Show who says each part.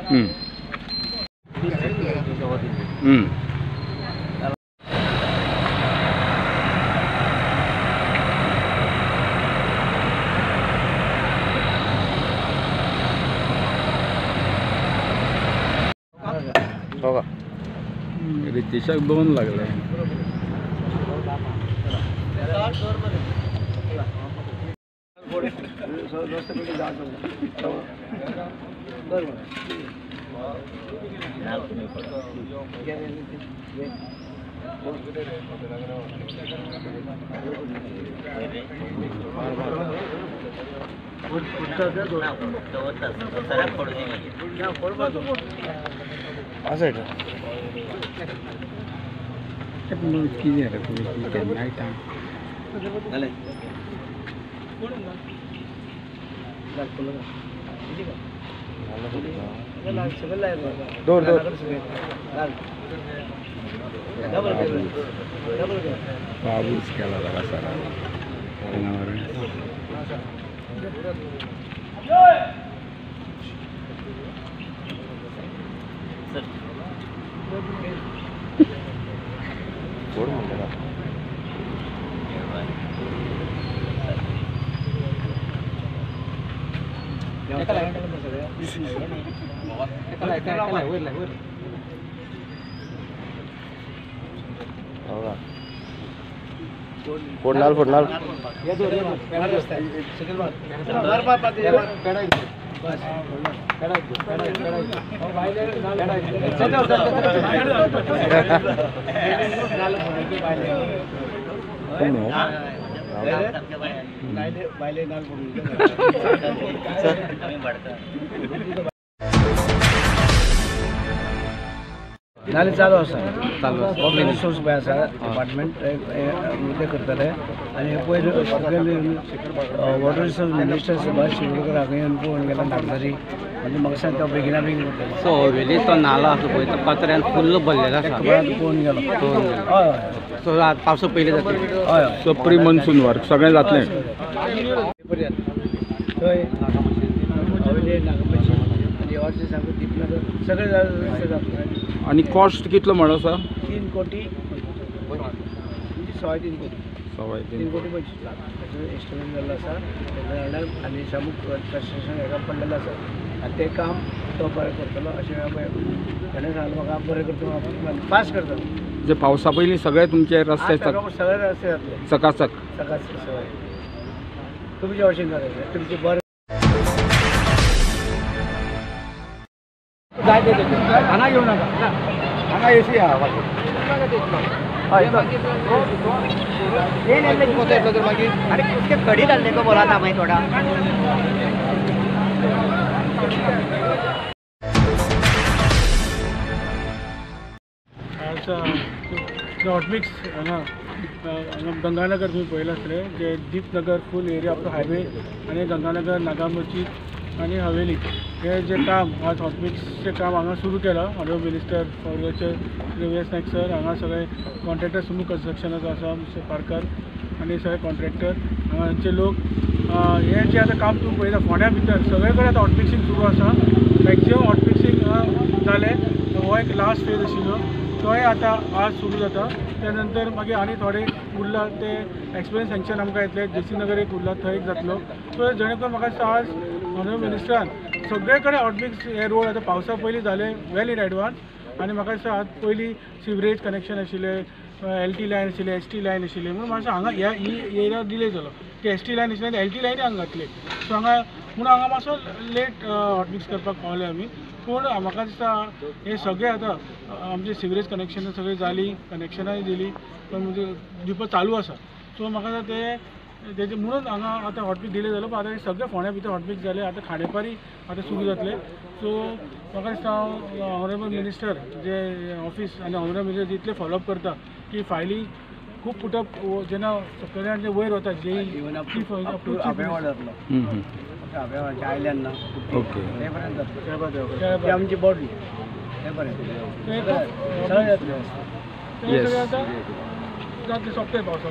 Speaker 1: हो का
Speaker 2: रितेशाक 2 लागले.
Speaker 1: असं आहे
Speaker 2: किती आहे तुम्ही नाही टाइम
Speaker 1: दोर
Speaker 2: बाबूच केला जरा सरा
Speaker 1: सोड म्हणलं का फोडणार
Speaker 3: नाले चालू आसा पब्लीक रिसोर्स पळय आसा डिपार्टमेंट ते करतले आनी पयर water resource minister Subhash Shirodkar हांगा येवन पळोवन गेला नागझरी आनी म्हाका सांगता बेगिना बेगीन करतले.
Speaker 4: सो हवेली तो नालो आसा पळय तो कचऱ्यान फुल्ल भरलेलो आसा.
Speaker 3: पळोवन गेलो. हय
Speaker 4: सो पावसा पयलीं जातले.
Speaker 3: हय
Speaker 2: सो प्री मनसून वर्क सगळें जातलें.
Speaker 3: थंय हवेली नागपंचमी आनी ऑर्चीस हांगा दीपनगर सगळें जातलें.
Speaker 2: आणि कॉस्ट कितलो म्हणो आसा?
Speaker 3: 3 कोटी 3.5 कोटी 3 कोटी 25 लाख एस्टिमेट जाल्लो आसा आनी सामूक कन्स्ट्रक्शन हेका पडलेलो आसा आनी तें काम तो बरें करतलो अशें ताणें सांगलें म्हाका बरें करता पास करता.
Speaker 2: जे पावसा पयलीं सगळे तुमचे रस्ते
Speaker 3: सगळे रस्ते जातले
Speaker 2: चकाचक
Speaker 3: सगळे तुमचे अशें जालें तुमचे बरें हांगा घेवं नाका हांगा एसी आहा कडी घालले को बोला था मागीर थोडा हॉटमिक्स हांगा गंगानगर तुम्ही पळयलें आसलें जे दीपनगर फूल एरिया ऑफ द हायवे आनी गंगानगर नागा मस्जिद आनी हवेली हे जे काम आज हॉटमिक्सचें काम हांगा सुरू केलां. ऑनरेबल मिनिस्टर फॉर्चर वेस नायक सर हांगा सगळे कॉन्ट्रॅक्टर सुमू कन्स्ट्रक्शनाचो आसा मिस्टर पारकर आनी सगळे कॉन्ट्रॅक्टर हांगाचे लोक हे जे आतां काम तुम्ही पळयता फोंड्या भितर सगळे कडेन आतां हॉटमिक्सिंग सुरू आसा. मॅक्झिमम हॉटमिक्सिंग जालें हो एक लास्ट फेज आशिल्लो तोय आतां आज सुरू जाता. त्या नंतर मागीर आनी थोडे उरला ते एक्सपिरियन्स सँक्शन आमकां येतले. JC नगर एक उरला थंय एक जातलो. सो जेणे करून म्हाका दिसता आज ऑनरेबल मिनिस्टरान सगळे कडेन हॉटमिक्स हे रोड आतां पावसा पयलीं जाले वेल इन एडवान्स आनी म्हाका दिसता आज पयलीं सिवरेज कनेक्शन आशिल्ले LT लायन आशिल्ले ST लायन आशिल्ले म्हणून म्हाका हांगा ह्या एरिया डिले जालो की ST लायन आशिल्ले आनी LT लायनी हांगा घातले. सो हांगा म्हणून हांगा मातसो लेट हॉटमिक्स करपाक पावले आमी. पूण म्हाका दिसता हे सगळे आतां आमचे सिवरेज कनेक्शनां सगळीं जालीं कनेक्शनाय दिलीं पण म्हणजे दिवपाक चालू आसा. सो म्हाका दिसता तेजे म्हणून हांगा आतां हॉटमिक्स डिले जालो. पण आतां सगळे फोंड्या भितर हॉटमिक्स जाले. आतां खांडेपारी आतां सुरू जातले. सो म्हाका दिसता ऑनरेबल मिनिस्टर जे ऑफिस आनी ऑनरेबल मिनिस्टर जितले फॉलोअप करता की फायली खूब पुटअप जेन्ना सकयल्यान जे वयर वता जे आयलँड ना
Speaker 2: ओके
Speaker 3: ते पर्यंत आमची बॉडी ते पर्यंत सगळे जातले जातले सोंपले पावसा